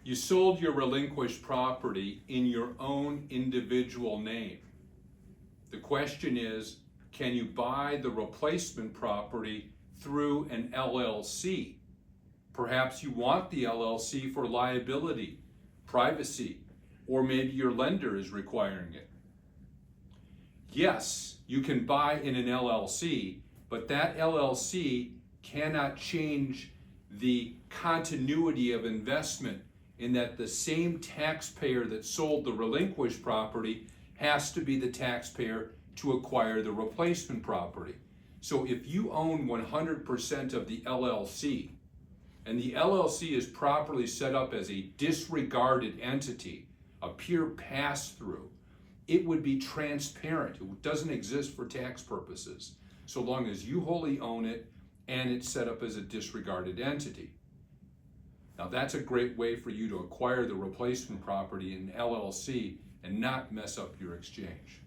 You sold your relinquished property in your own individual name. The question is, can you buy the replacement property through an LLC? Perhaps you want the LLC for liability, privacy, or maybe your lender is requiring it. Yes, you can buy in an LLC, but that LLC cannot change the continuity of investment in that the same taxpayer that sold the relinquished property has to be the taxpayer to acquire the replacement property. So if you own 100% of the LLC, and the LLC is properly set up as a disregarded entity, a pure pass-through, it would be transparent. It doesn't exist for tax purposes, so long as you wholly own it and it's set up as a disregarded entity. Now that's a great way for you to acquire the replacement property in LLC and not mess up your exchange.